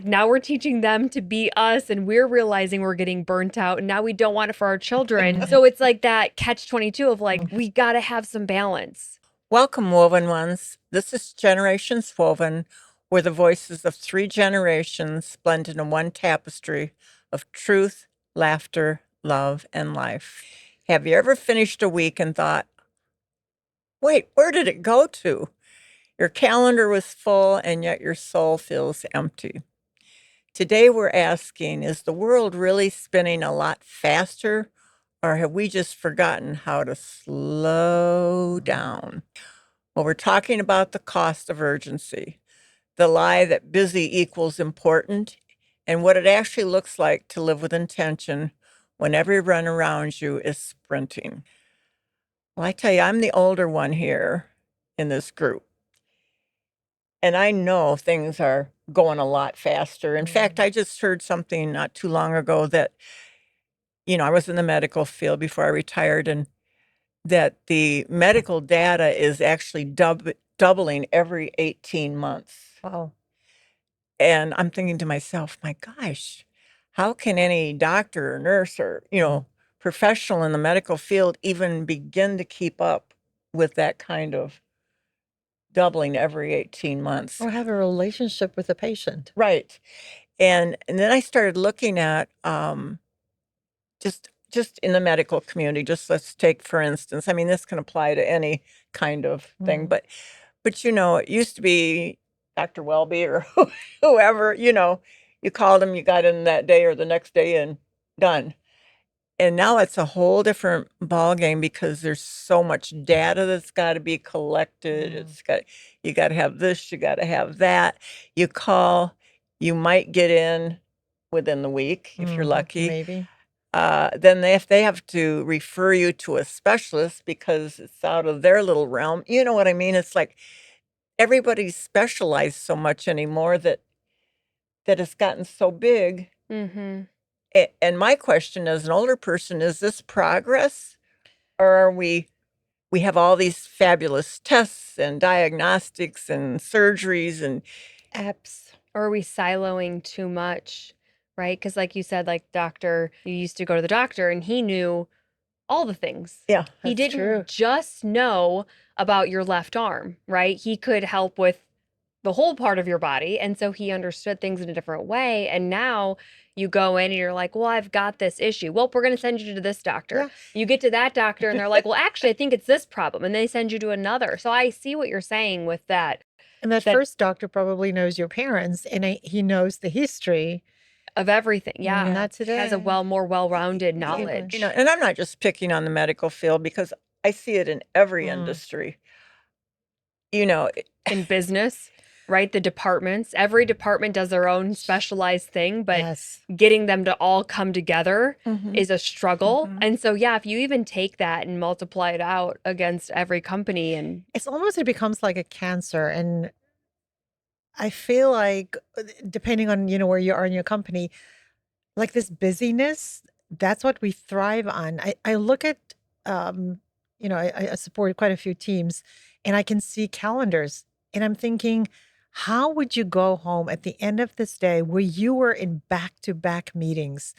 Now we're teaching them to be us, and we're realizing we're getting burnt out, and now we don't want it for our children. So it's like that catch 22 of like, we got to have some balance. Welcome, Woven Ones. This is Generations Woven, where the voices of three generations blend into one tapestry of truth, laughter, love, and life. Have you ever finished a week and thought, wait, where did it go to? Your calendar was full, and yet your soul feels empty. Today, we're asking, is the world really spinning a lot faster, or have we just forgotten how to slow down? Well, we're talking about the cost of urgency, the lie that busy equals important, and what it actually looks like to live with intention when every run around you is sprinting. Well, I tell you, I'm the older one here in this group, and I know things are going a lot faster. In fact, I just heard something not too long ago that, I was in the medical field before I retired, and that the medical data is actually doubling every 18 months. Wow. And I'm thinking to myself, my gosh, how can any doctor or nurse or, professional in the medical field even begin to keep up with that kind of doubling every 18 months? Or have a relationship with the patient. Right. And then I started looking at just in the medical community, just let's take for instance, I mean, this can apply to any kind of thing, but it used to be Dr. Welby or whoever, you called him, you got in that day or the next day and done. And now it's a whole different ball game because there's so much data that's got to be collected. You got to have this, you got to have that. You call, you might get in within the week if you're lucky. Maybe. Then if they have to refer you to a specialist because it's out of their little realm, you know what I mean? It's like everybody's specialized so much anymore that it's gotten so big. Mm-hmm. And my question as an older person, is this progress? Or are we have all these fabulous tests and diagnostics and surgeries and Apps. Or are we siloing too much, right? Because like you said, like you used to go to the doctor and he knew all the things. yeah, He That's didn't true. just know about your left arm, right? He could help with the whole part of your body. And so he understood things in a different way. And now you go in and you're like, well, I've got this issue. Well, we're going to send you to this doctor. Yeah. You get to that doctor and they're like, well, actually, I think it's this problem. And they send you to another. So I see what you're saying with that, And that that first doctor probably knows your parents and he knows the history. of everything. Yeah. Not today. Has a more well-rounded knowledge. and I'm not just picking on the medical field because I see it in every industry. In business, right? The departments, every department does their own specialized thing, but Yes. getting them to all come together is a struggle. Mhm. And so, yeah, if you even take that and multiply it out against every company and It's almost, it becomes like a cancer. And I feel like depending on, where you are in your company, like this busyness, that's what we thrive on. I look at, I support quite a few teams and I can see calendars and I'm thinking, how would you go home at the end of this day where you were in back to back meetings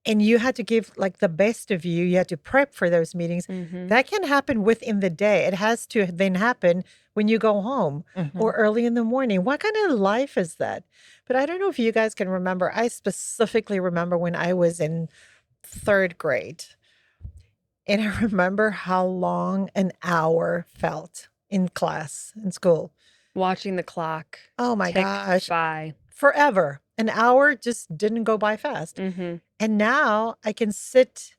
and you had to give like the best of you? You had to prep for those meetings. That can happen within the day. It has to then happen when you go home or early in the morning. What kind of life is that? But I don't know if you guys can remember. I specifically remember when I was in third grade. And I remember how long an hour felt in class, in school. watching the clock Oh my tick gosh. by. Forever. An hour just didn't go by fast. Mm-hmm. And now I can sit,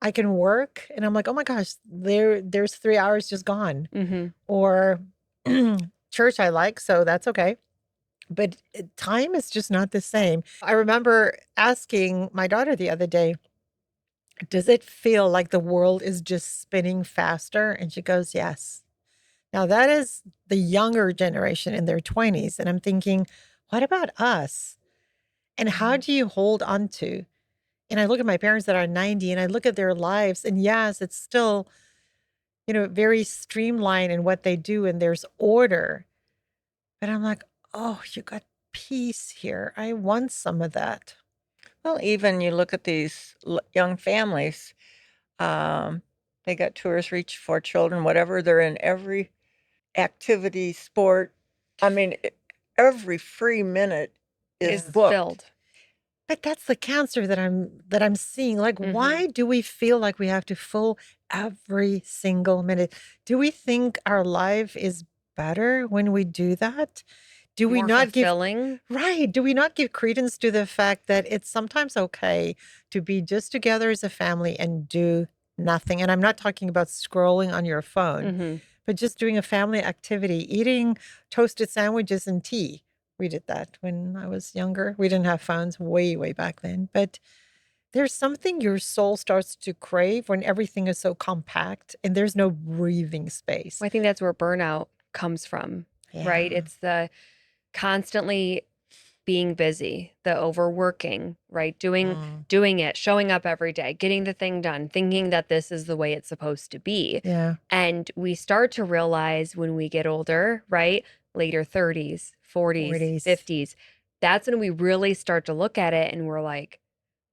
I can work, and I'm like, oh my gosh, there's 3 hours just gone. Mm-hmm. Or church I like, so that's okay. But time is just not the same. I remember asking my daughter the other day, does it feel like the world is just spinning faster? And she goes, yes. Now, that is the younger generation in their 20s. And I'm thinking, what about us? And how do you hold on to? And I look at my parents that are 90 and I look at their lives, and yes, it's still, very streamlined in what they do and there's order. But I'm like, oh, you got peace here. I want some of that. Well, even you look at these young families, um, they got 2 or 3, 4 children, whatever. They're in every activity, sport. I mean, every free minute is Is Yeah. booked. filled. But that's the cancer that I'm seeing. Like, Mhm. why do we feel like we have to fill every single minute? Do we think our life is better when we do that? Do we More not give fulfilling. Right, do we not give credence to the fact that it's sometimes okay to be just together as a family and do nothing? And I'm not talking about scrolling on your phone, Mhm. but just doing a family activity, eating toasted sandwiches and tea. We did that when I was younger. We didn't have phones way, way back then. But there's something your soul starts to crave when everything is so compact and there's no breathing space. Well, I think that's where burnout comes from, right? Yeah. It's the constantly being busy, the overworking, right? Doing Mm. doing it, showing up every day, getting the thing done, thinking that this is the way it's supposed to be. Yeah. And we start to realize when we get older, right? Later 30s, 40s, 40s. 50s, that's when we really start to look at it and we're like,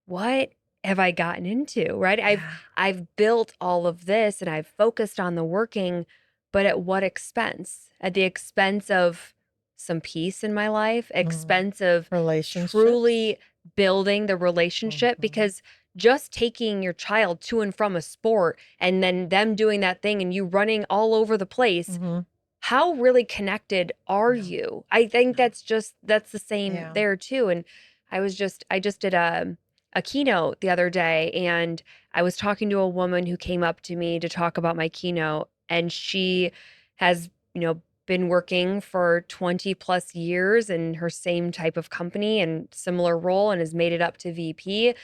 what have I gotten into? Right? Yeah. I've built all of this and I've focused on the working, but at what expense? At the expense of some peace in my life, Mm. expense of Relationships. truly building the relationship Mhm. because just taking your child to and from a sport and then them doing that thing and you running all over the place, Mhm. how really connected are No. you? I think No. that's the same Yeah. there too. And I just did a keynote the other day and I was talking to a woman who came up to me to talk about my keynote and she has, been working for 20 plus years in her same type of company and similar role and has made it up to VP.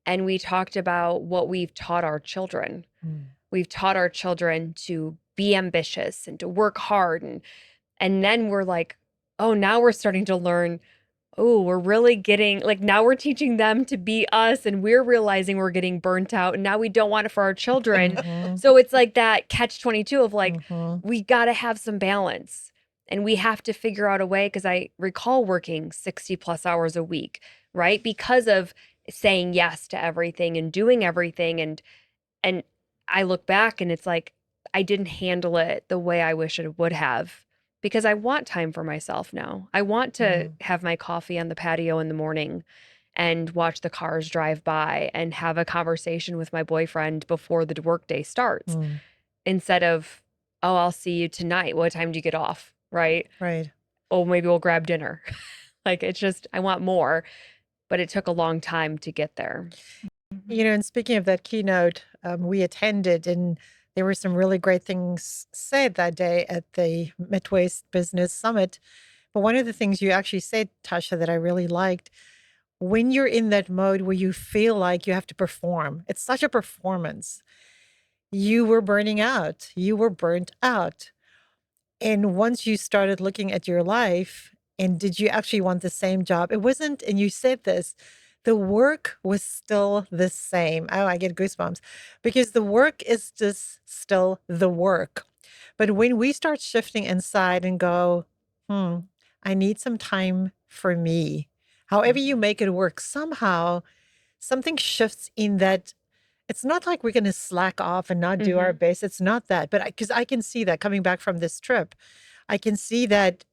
And we talked about what we've taught our children. Mm. We've taught our children to be ambitious and to work hard and then we're like, "Oh, now we're starting to learn, oh, we're really getting like now we're teaching them to be us and we're realizing we're getting burnt out and now we don't want it for our children." Mhm. So it's like that catch 22 of like Mhm. we got to have some balance and we have to figure out a way because I recall working 60 plus hours a week, right? Because of saying yes to everything and doing everything and I look back and it's like I didn't handle it the way I wish it would have because I want time for myself now. I want to Mm. have my coffee on the patio in the morning and watch the cars drive by and have a conversation with my boyfriend before the workday starts Mm. instead of, oh, I'll see you tonight. What time do you get off? Right? Right. Oh, maybe we'll grab dinner. Like it's just, I want more, but it took a long time to get there. Mhm. And speaking of that keynote, we attended, and there were some really great things said that day at the Midwest Business Summit. But one of the things you actually said, Tasha, that I really liked, when you're in that mode where you feel like you have to perform, it's such a performance. You were burning out. You were burnt out. And once you started looking at your life, and did you actually want the same job? It wasn't, and you said this, the work was still the same. Oh, I get goosebumps because the work is just still the work. But when we start shifting inside and go, hmm, I need some time for me, however you Mhm. make it work, somehow something shifts in that it's not like we're going to slack off and not do our Mhm. best. It's not that. But because I can see that coming back from this trip, I can see that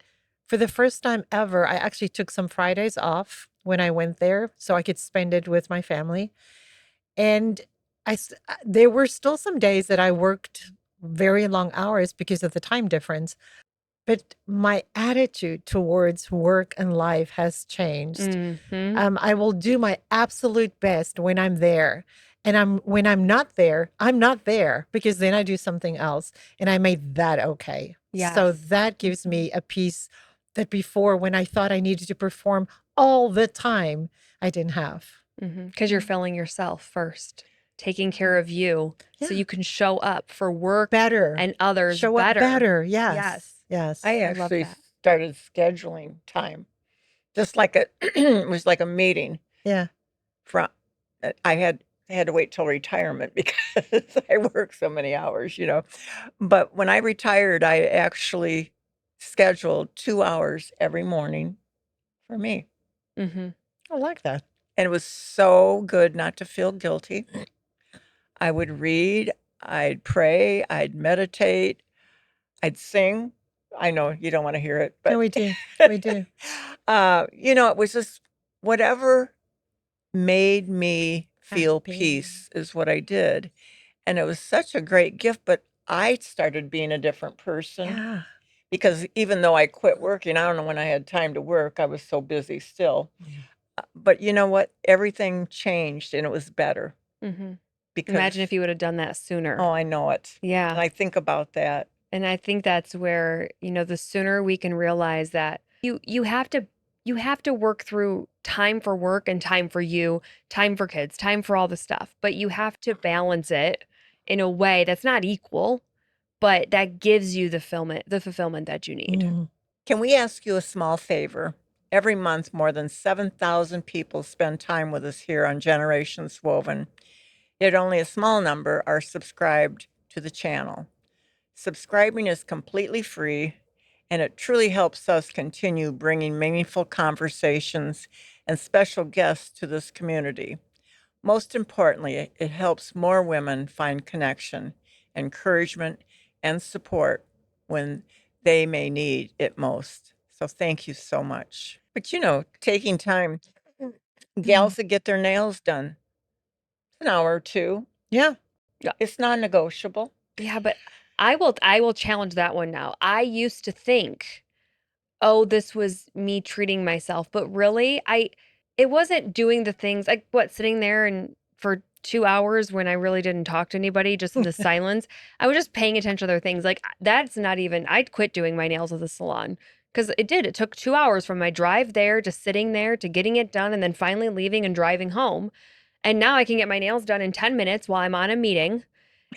for the first time ever, I actually took some Fridays off when I went there so I could spend it with my family. And there were still some days that I worked very long hours because of the time difference. But my attitude towards work and life has changed. Mhm. I will do my absolute best when I'm there. And when I'm not there, I'm not there because then I do something else and I made that okay. So Yes. that gives Mhm. me a peace that before when I thought I needed to perform all the time, I didn't have. Because you're Yeah. filling yourself first, taking care of you so Yeah. you can show up for work Better. and others Show up better. better. Yes. Yes. I Yes. I love actually that. started scheduling time, just like a it was like a meeting Yeah. from I had to wait till retirement because I worked so many hours. But when I retired, I actually scheduled 2 hours every morning for me. Mhm. I like that. And it was so good not to feel guilty. I would read, I'd pray, I'd meditate, I'd sing. I know you don't want to hear it, No, but we do. We do. it was just whatever made me feel Happy. peace is what I did. And it was such a great gift, but I started being a different person Yeah. because even though I quit working, I don't know when I had time to work, I was so busy still. Mm. But you know what? Everything changed and it was better Mhm. because, Imagine if you would have done that sooner. oh, I know it. Yeah. And I think about that. And I think that's where, the sooner we can realize that you have to work through time for work and time for you, time for kids, time for all the stuff, but you have to balance it in a way that's not equal, but that gives you the fulfillment that you need. Mm. Can we ask you a small favor? Every month, more than 7,000 people spend time with us here on Generations Woven, yet only a small number are subscribed to the channel. Subscribing is completely free, and it truly helps us continue bringing meaningful conversations and special guests to this community. Most importantly, it helps more women find connection, encouragement, and support when they may need it most. So thank you so much. But taking time, Mm. gals that get their nails done, an hour or two, Yeah. Yeah. it's non-negotiable. Yeah, but I will challenge that one now. I used to think, oh, this was me treating myself. But really, it wasn't doing the things like what, sitting there and for 2 hours when I really didn't talk to anybody, just in the silence. I was just paying attention to other things. Like that's not even, I'd quit doing my nails at the salon because it took 2 hours from my drive there to sitting there to getting it done and then finally leaving and driving home. And now I can get my nails done in 10 minutes while I'm on a meeting.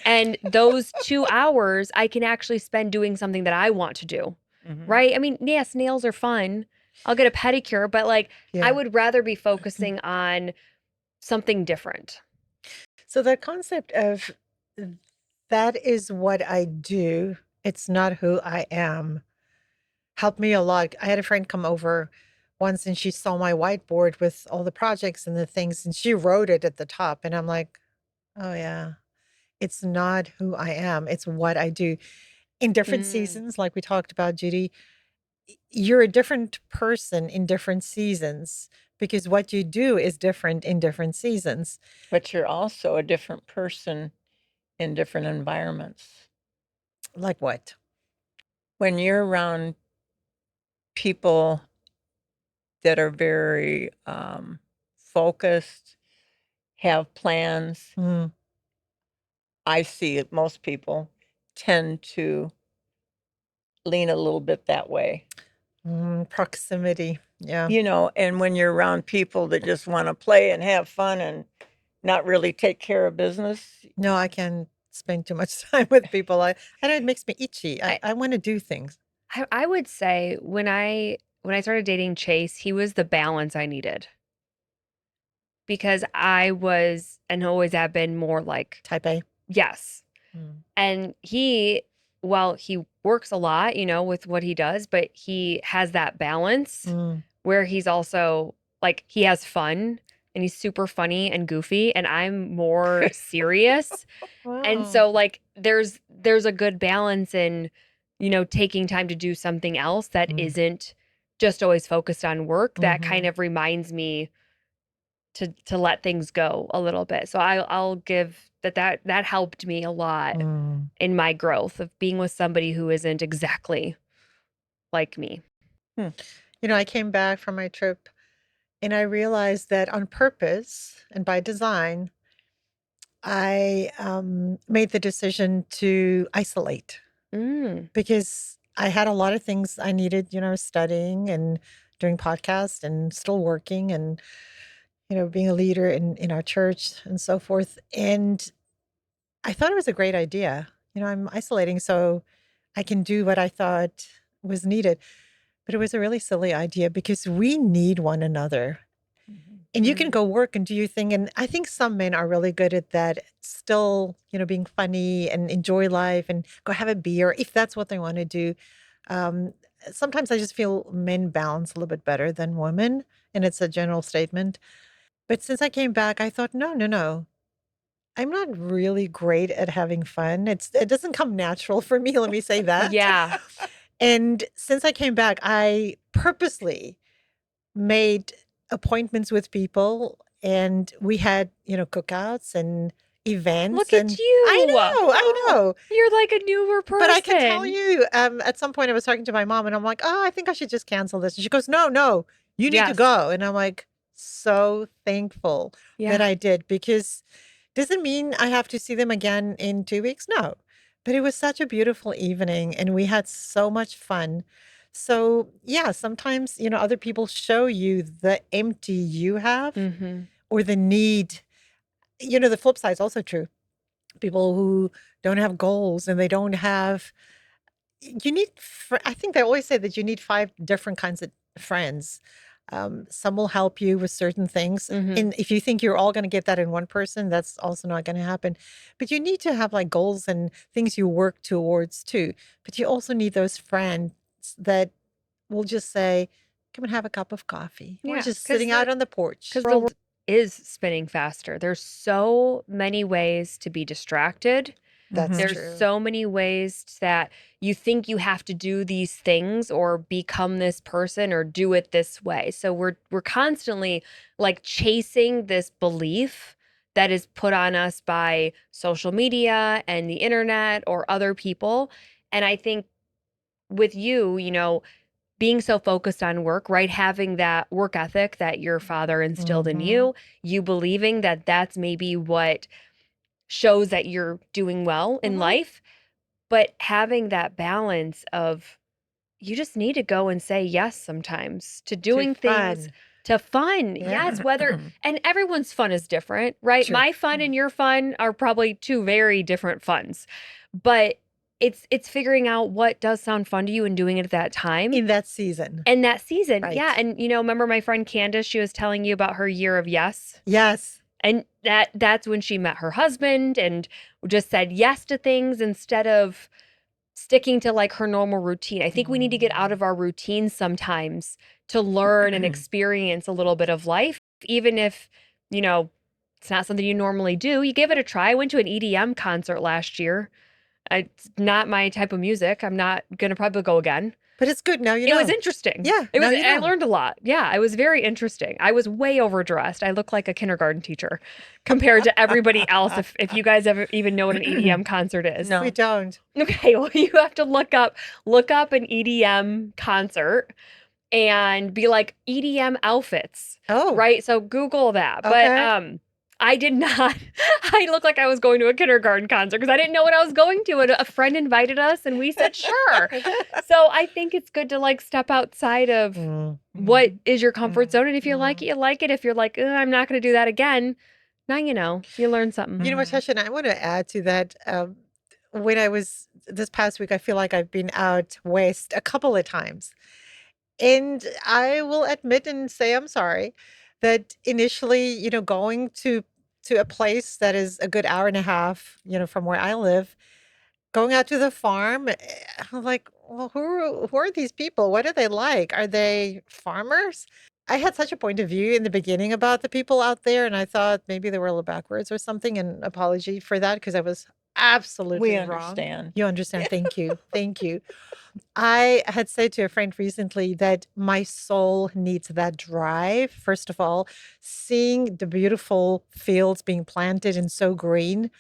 And those 2 hours I can actually spend doing something that I want to do. Mhm. Right? I mean, yes, nails are fun. I'll get a pedicure, but like I Yeah. would rather be focusing on something different. So the concept of that is what I do, it's not who I am, helped me a lot. I had a friend come over once and she saw my whiteboard with all the projects and the things, and she wrote it at the top. And I'm like, oh, yeah, it's not who I am, it's what I do. In different Mm. seasons, like we talked about, Judy, you're a different person in different seasons because what you do is different in different seasons. But you're also a different person in different environments. Like what? When you're around people that are very focused, have plans, Mm, I see it, most people tend to lean a little bit that way. proximity. Yeah. And when you're around people that just want to play and have fun and not really take care of business, No, I can't spend too much time with people. I know it makes me itchy. I, I I want to do things. I would say when I started dating Chase, he was the balance I needed because I was and always have been more like, Type A. yes. Mm, And while he works a lot, with what he does, but he has that balance mm. where he's also like, he has fun and he's super funny and goofy, and I'm more serious. And Wow. so, like, there's a good balance in, taking time to do something else that Mm, isn't just always focused on work. That kind mhm, of reminds me to let things go a little bit. So I'll give that helped me a lot mm. in my growth of being with somebody who isn't exactly like me. hmm, I came back from my trip and I realized that on purpose and by design, I made the decision to isolate Mm. because I had a lot of things I needed, studying and doing podcasts and still working and, being a leader in our church and so forth. And I thought it was a great idea. I'm isolating so I can do what I thought was needed. But it was a really silly idea because we need one another. mhm. And you can Mm. go work and do your thing. And I think some men are really good at that, still, being funny and enjoy life and go have a beer if that's what they want to do. Um, sometimes I just feel men balance a little bit better than women, and it's a general statement. But since I came back, I thought, no, no, no. I'm not really great at having fun. It doesn't come natural for me, let me say that. Yeah. And since I came back, I purposely made appointments with people, and we had, cookouts and events, Look at and you. I know. You're like a newer But I can tell person. you, at some point I was talking to my mom and I'm like, "Oh, I think I should just cancel this." And she goes, "No, no, you need to Yes. go." And I'm like, so thankful that Yeah. I did, because doesn't mean I have to see them again in 2 weeks. No. But it was such a beautiful evening and we had so much fun. So, yeah, sometimes, other people show you the empty you have Mhm. or the need. The flip side is also true. People who don't have goals and they don't have you need I think they always say that you need 5 different kinds of friends. Some will help you with certain things, Mhm. and if you think you're all gonna get that in one person, that's also not gonna happen. But you need to have, like, goals and things you work towards too. But you also need those friends that will just say, "Come and have a cup of coffee." We're Yeah, just sitting out on the porch. because the world is spinning faster. There's so many ways to be distracted. That's Mhm. There's true. so many ways that you think you have to do these things or become this person or do it this way. So we're constantly like chasing this belief that is put on us by social media and the internet or other people. And I think with you, being so focused on work, right? Having that work ethic that your father instilled in Mhm. you believing that that's maybe what shows that you're doing well in Mhm. life, but having that balance of you just need to go and say yes sometimes to Too doing things fun. to fun. Yes, Yeah. whether and everyone's fun is different, right? True. My fun and your fun are probably two very different funs. But it's figuring out what does sound fun to you and doing it at that time In that season. and that season. Yeah, Right. and remember my friend Candace, she was telling you about her year of yes? Yes. And that's when she met her husband and just said yes to things instead of sticking to like her normal routine. I think we need to get out Mm. of our routines sometimes to learn and experience a little bit of life, even if, you know, it's not something you normally do. You give it a try. I went to an EDM concert last year. It's not my type of music. I'm not going to probably go again. But it's good, now you It was know. interesting. Yeah, now you I know. learned a lot. Yeah, it was very interesting. I was way overdressed. I look like a kindergarten teacher compared to everybody else. If you guys ever even know what an EDM concert is. We No. don't. Okay, well you have to look up an EDM concert and be like EDM outfits, Oh, right? So Google that. But okay. I did not I looked like I was going to a kindergarten concert because I didn't know what I was going to. And a friend invited us and we said sure. So I think it's good to like step outside of Mm, what mm, is your comfort mm, zone. And if you like it, mm. you like it. If you're like, I'm not going to do that again, now you learn something. You know what, Mhm. Tasha, and I want to add to that. When I was this past week, I feel like I've been out west a couple of times. And I will admit and say I'm sorry that initially, going to a place that is a good hour and a half, from where I live, going out to the farm, I'm like, well, who are these people? What are they like? Are they farmers? I had such a point of view in the beginning about the people out there, and I thought maybe they were a little backwards or something. And apology for that because I was We absolutely wrong. understand. You understand? Thank you. Thank you. I had said to a friend recently that my soul needs that drive. First of all, seeing the beautiful fields being planted and so green,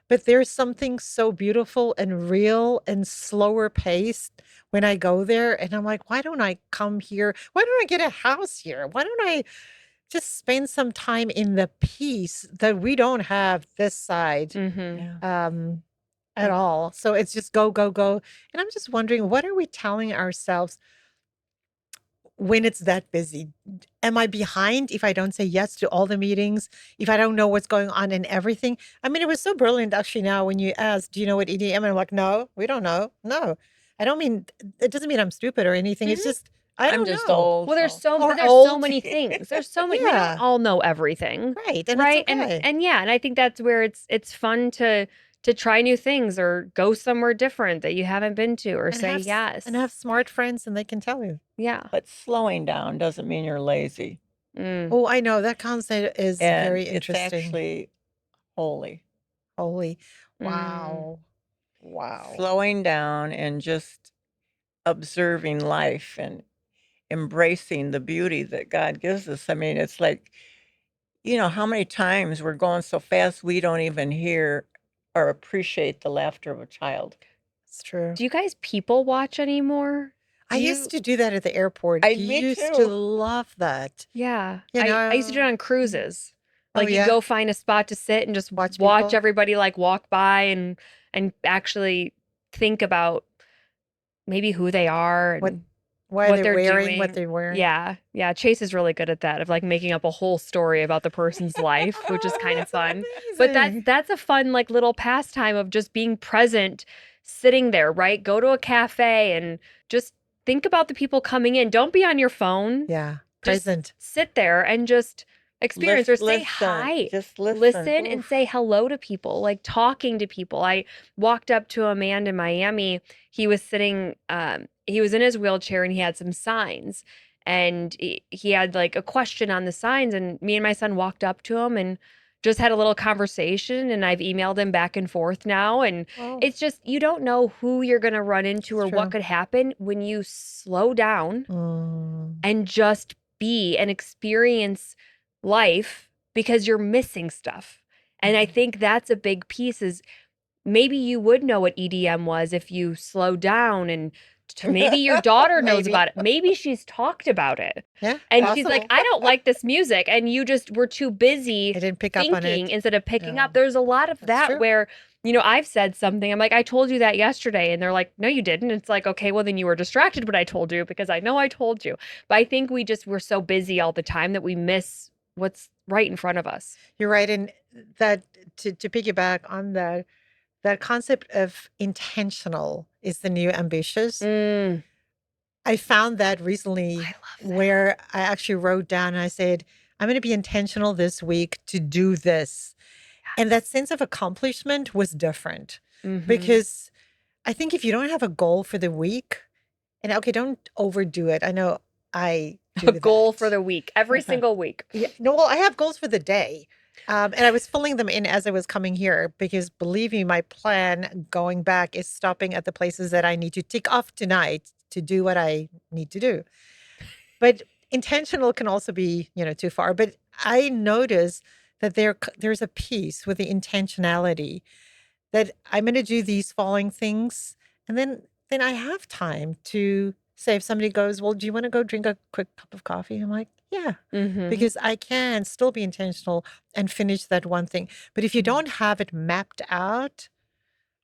but there's something so beautiful and real and slower paced when I go there. And I'm like, why don't I come here? Why don't I get a house here? Why don't I just spend some time in the peace that we don't have this side Mm-hmm. Yeah. um, at I all? So it's just go, go, go. And I'm just wondering, what are we telling ourselves when it's that busy? Am I behind if I don't say yes to all the meetings? If I don't know what's going on in everything? I mean, it was so brilliant actually now when you asked, do you know what EDM? And I'm like, no, we don't know. No. I don't mean it doesn't mean I'm stupid or anything. It's Mm-hmm. just I I'm don't just know. old, Well, so Or there's so old. many things. There's so many we don't Yeah. all know everything, Right. And it's right? okay. And yeah, and I think that's where it's fun to to try new things or go somewhere different that you haven't been to or And say and have yes. smart friends and they can tell you. Yeah. But slowing down doesn't mean you're lazy. Mm. Oh, I know that concept is And very it's interesting. actually holy. Holy. Mm. Wow. Wow. Slowing down and just observing life and embracing the beauty that God gives us. I mean, it's like, how many times we're going so fast we don't even hear or appreciate the laughter of a child. It's true. Do you guys people watch anymore? I Do used you? to do that at the airport. I me Used to too. love that. Yeah. You I used to do it know? on cruises. Oh, Like you yeah. go find a spot to sit and just Watch watch people. everybody like walk by and actually think about maybe who they are What and why what they're they're wearing what doing. they're wearing. Yeah. Yeah. Chase is really good at that of like making up a whole story about the person's life, which is Oh, kind of that's fun. But amazing. that's a fun like little pastime of just being present, sitting there, right? Go to a cafe and just think about the people coming in. Don't be on your phone. Yeah. Just Present. sit there and just experience or say Listen, hi. just listen. Listen and say Oof. hello to people, like talking to people. I walked up to a man in Miami. He was sitting, he was in his wheelchair and he had some signs. And he had like a question on the signs. And me and my son walked up to him and just had a little conversation. And I've emailed him back and forth now. And Oh, it's just, you don't know who you're going to run into it's or what true. could happen when you slow down Mm. and just be and experience life because you're missing stuff. And I Mhm. think that's a big piece is maybe you would know what EDM was if you slow down and maybe your daughter knows Maybe. about it. Maybe she's talked about it. Yeah, And she's like, possible. I don't like this music. And you just were too I busy didn't pick up on thinking it. instead of picking Yeah, up. There's a lot of that's that true. where, I've said something. I'm like, I told you that yesterday. And they're like, no, you didn't. It's like, okay, well, then you were distracted when I told you because I know I told you. But I think we're so busy all the time that we miss what's right in front of us. You're right. And that to piggyback on that concept of intentional is the new ambitious. Mm, I found that I recently love that. where I actually wrote down and I said, I'm going to be intentional this week to do this. And that sense of accomplishment was different Mm-hmm. because I think if you don't have a goal for the week, and okay, don't overdo it. I know I A do goal for that. the week, every single week. Yeah, no, well, I have goals for the day. And I was filling them in as I was coming here because believe me, my plan going back is stopping at the places that I need to tick off tonight to do what I need to do. But intentional can also be, too far. But I notice that there's a piece with the intentionality that I'm going to do these following things, and then I have time to say if somebody goes, well, do you want to go drink a quick cup of coffee? I'm like, yeah, Mm-hmm. because I can still be intentional and finish that one thing. But if you don't have it mapped out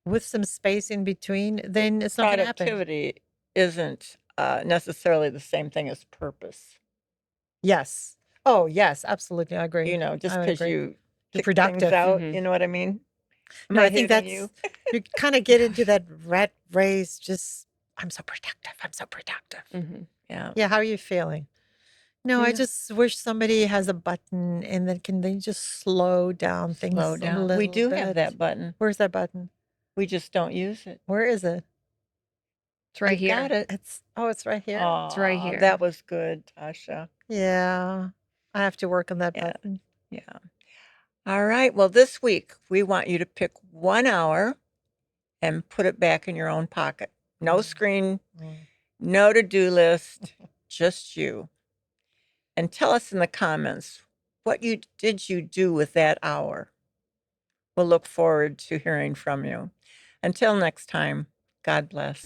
with some space in between, Well, then it's not going to happen. productivity isn't necessarily the same thing as purpose. Yes. Oh, yes, absolutely. I agree. Just I would because agree. you You're tick things productive. out, Mm-hmm. you know what I mean? Am No, I I think hitting you? that's you kind of get into that rat race. Just I'm so productive. I'm so productive. Mm-hmm. Yeah. Yeah, how are you feeling? No, I Yeah. just wish somebody has a button and then can they just slow down Slow things a down. We little do have bit? that button. Where's that button? We just don't use it. Where is it? It's right You've got here. it. It's right here. It's right Aw, here. that was good, Tasha. Yeah. I have to work on that Yeah, button. yeah. All right. Well, this week we want you to pick 1 hour and put it back in your own pocket. No Mm, screen, mm. no to-do list, just you. And tell us in the comments what you do with that hour. We'll look forward to hearing from you. Until next time, God bless.